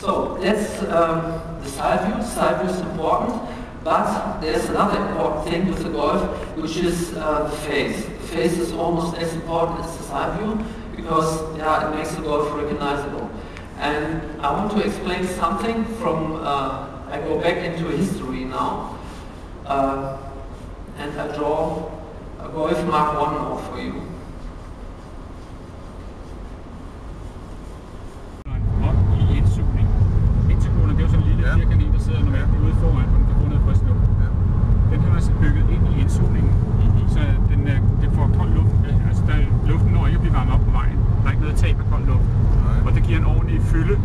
So that's the side view. Side view is important, but there's another important thing with the Golf, which is the face. The face is almost as important as the side view because it makes the Golf recognizable. And I want to explain something from, I go back into history now, and I draw a Golf Mark 1 now for you. Den her er bygget ind i indsugningen, så det får kold luft. Altså luften når ikke at blive varmet op på vejen. Der er ikke noget tab af kold luft. Og det giver en ordentlig fylde